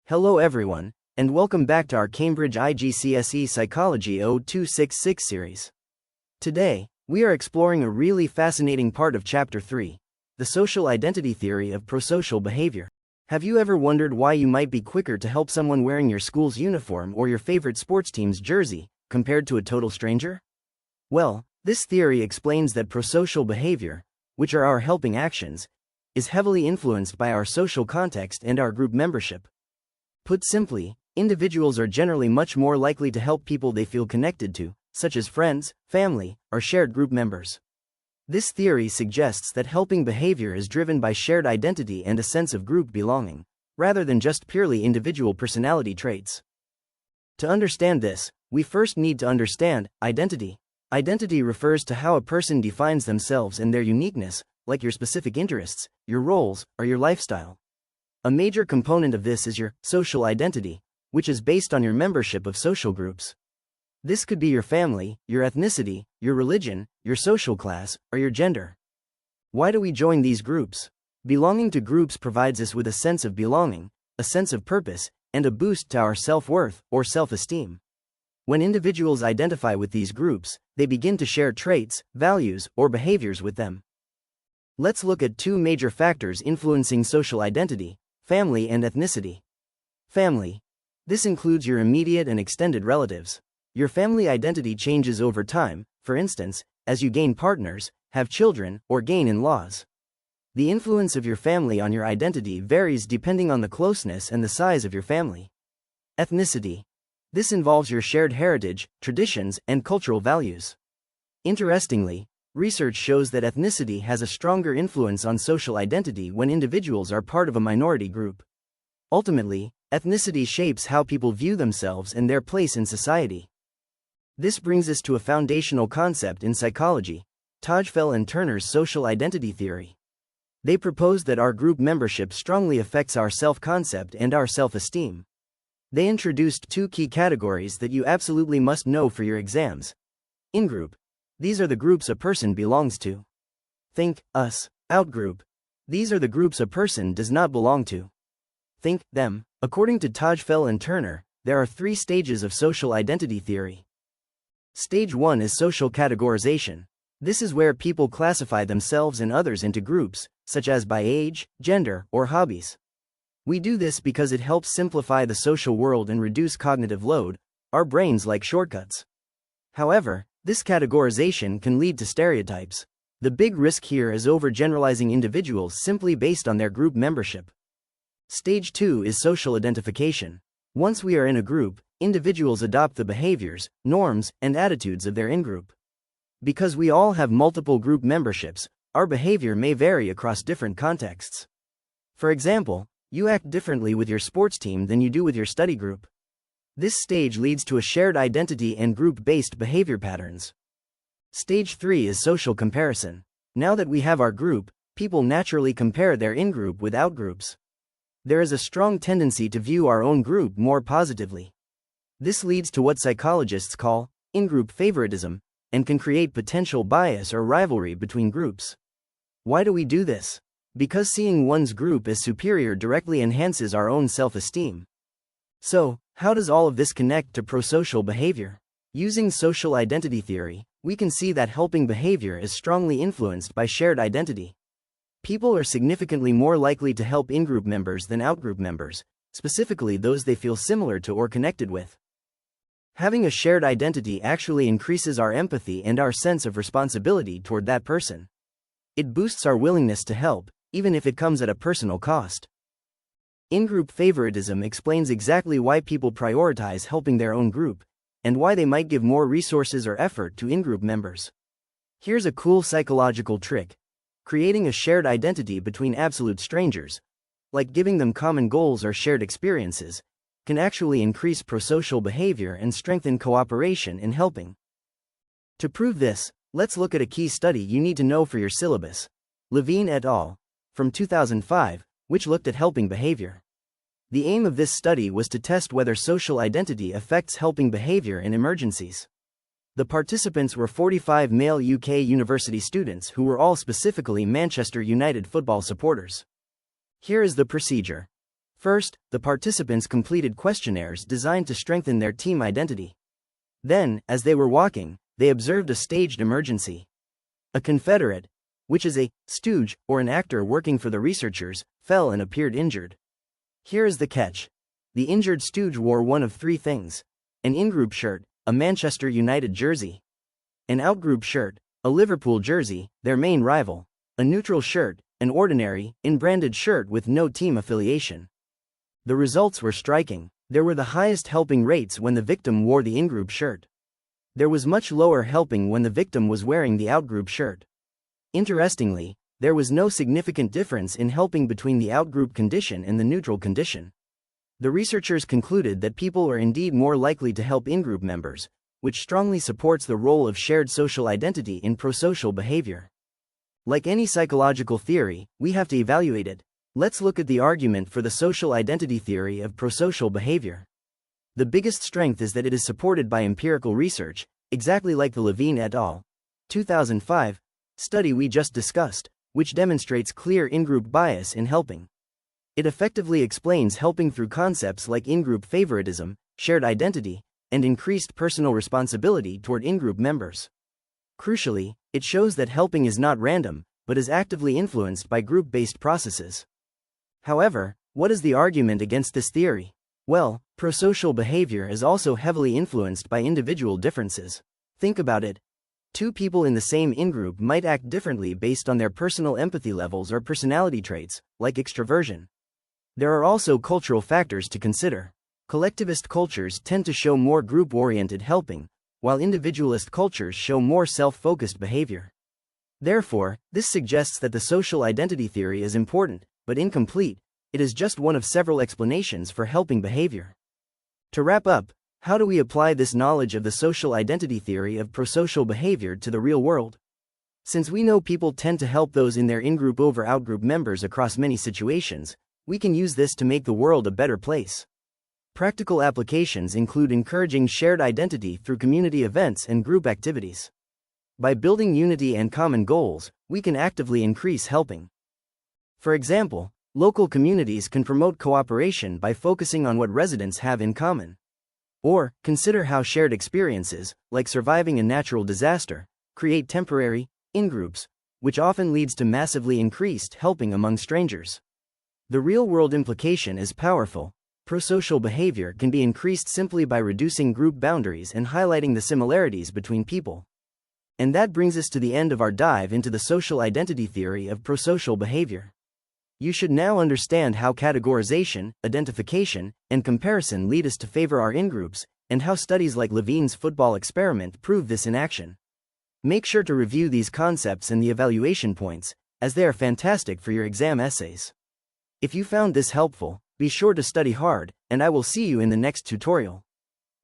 Hello everyone, and welcome back to our Cambridge IGCSE Psychology 0266 series. Today, we are exploring a really fascinating part of Chapter 3, the social identity theory of prosocial behavior. Have you ever wondered why you might be quicker to help someone wearing your school's uniform or your favorite sports team's jersey, compared to a total stranger? Well, this theory explains that prosocial behavior, which are our helping actions, is heavily influenced by our social context and our group membership. Put simply, individuals are generally much more likely to help people they feel connected to, such as friends, family, or shared group members. This theory suggests that helping behavior is driven by shared identity and a sense of group belonging, rather than just purely individual personality traits. To understand this, we first need to understand identity. Identity refers to how a person defines themselves and their uniqueness, like your specific interests, your roles, or your lifestyle. A major component of this is your social identity, which is based on your membership of social groups. This could be your family, your ethnicity, your religion, your social class, or your gender. Why do we join these groups? Belonging to groups provides us with a sense of belonging, a sense of purpose, and a boost to our self-worth or self-esteem. When individuals identify with these groups, they begin to share traits, values, or behaviors with them. Let's look at two major factors influencing social identity: family and ethnicity. Family. This includes your immediate and extended relatives. Your family identity changes over time, for instance, as you gain partners, have children, or gain in-laws. The influence of your family on your identity varies depending on the closeness and the size of your family. Ethnicity. This involves your shared heritage, traditions, and cultural values. Interestingly, research shows that ethnicity has a stronger influence on social identity when individuals are part of a minority group. Ultimately, ethnicity shapes how people view themselves and their place in society. This brings us to a foundational concept in psychology, Tajfel and Turner's social identity theory. They propose that our group membership strongly affects our self-concept and our self-esteem. They introduced two key categories that you absolutely must know for your exams. In-group. These are the groups a person belongs to. Think, us. Out-group. These are the groups a person does not belong to. Think, them. According to Tajfel and Turner, there are three stages of social identity theory. Stage 1 is social categorization. This is where people classify themselves and others into groups, such as by age, gender, or hobbies. We do this because it helps simplify the social world and reduce cognitive load. Our brains like shortcuts. However, this categorization can lead to stereotypes. The big risk here is overgeneralizing individuals simply based on their group membership. Stage 2 is social identification. Once we are in a group, individuals adopt the behaviors, norms, and attitudes of their in-group. Because we all have multiple group memberships, our behavior may vary across different contexts. For example, you act differently with your sports team than you do with your study group. This stage leads to a shared identity and group-based behavior patterns. Stage 3 is social comparison. Now that we have our group, people naturally compare their in-group with out-groups. There is a strong tendency to view our own group more positively. This leads to what psychologists call in-group favoritism, and can create potential bias or rivalry between groups. Why do we do this? Because seeing one's group as superior directly enhances our own self-esteem. So, how does all of this connect to prosocial behavior? Using social identity theory, we can see that helping behavior is strongly influenced by shared identity. People are significantly more likely to help in-group members than out-group members, specifically those they feel similar to or connected with. Having a shared identity actually increases our empathy and our sense of responsibility toward that person. It boosts our willingness to help, even if it comes at a personal cost. In-group favoritism explains exactly why people prioritize helping their own group, and why they might give more resources or effort to in-group members. Here's a cool psychological trick. Creating a shared identity between absolute strangers, like giving them common goals or shared experiences, can actually increase prosocial behavior and strengthen cooperation in helping. To prove this, let's look at a key study you need to know for your syllabus. Levine et al. From 2005, which looked at helping behavior. The aim of this study was to test whether social identity affects helping behavior in emergencies. The participants were 45 male UK university students who were all specifically Manchester United football supporters. Here is the procedure. First, the participants completed questionnaires designed to strengthen their team identity. Then, as they were walking, they observed a staged emergency. A Confederate, which is a stooge or an actor working for the researchers, fell and appeared injured. Here is the catch. The injured stooge wore one of three things: an in-group shirt, a Manchester United jersey; an out-group shirt, a Liverpool jersey, their main rival; a neutral shirt, an ordinary, in-branded shirt with no team affiliation. The results were striking. There were the highest helping rates when the victim wore the in-group shirt. There was much lower helping when the victim was wearing the out-group shirt. Interestingly, there was no significant difference in helping between the out-group condition and the neutral condition. The researchers concluded that people are indeed more likely to help in-group members, which strongly supports the role of shared social identity in prosocial behavior. Like any psychological theory, we have to evaluate it. Let's look at the argument for the social identity theory of prosocial behavior. The biggest strength is that it is supported by empirical research, exactly like the Levine et al. 2005 study we just discussed, which demonstrates clear in-group bias in helping. It effectively explains helping through concepts like in-group favoritism, shared identity, and increased personal responsibility toward in-group members. Crucially, it shows that helping is not random, but is actively influenced by group-based processes. However, what is the argument against this theory? Well, prosocial behavior is also heavily influenced by individual differences. Think about it. Two people in the same in-group might act differently based on their personal empathy levels or personality traits, like extroversion. There are also cultural factors to consider. Collectivist cultures tend to show more group-oriented helping, while individualist cultures show more self-focused behavior. Therefore, this suggests that the social identity theory is important, but incomplete. It is just one of several explanations for helping behavior. To wrap up, how do we apply this knowledge of the social identity theory of prosocial behavior to the real world? Since we know people tend to help those in their in-group over out-group members across many situations, we can use this to make the world a better place. Practical applications include encouraging shared identity through community events and group activities. By building unity and common goals, we can actively increase helping. For example, local communities can promote cooperation by focusing on what residents have in common. Or, consider how shared experiences, like surviving a natural disaster, create temporary in-groups, which often leads to massively increased helping among strangers. The real-world implication is powerful. Prosocial behavior can be increased simply by reducing group boundaries and highlighting the similarities between people. And that brings us to the end of our dive into the social identity theory of prosocial behavior. You should now understand how categorization, identification, and comparison lead us to favor our in-groups, and how studies like Levine's football experiment prove this in action. Make sure to review these concepts and the evaluation points, as they are fantastic for your exam essays. If you found this helpful, be sure to study hard, and I will see you in the next tutorial.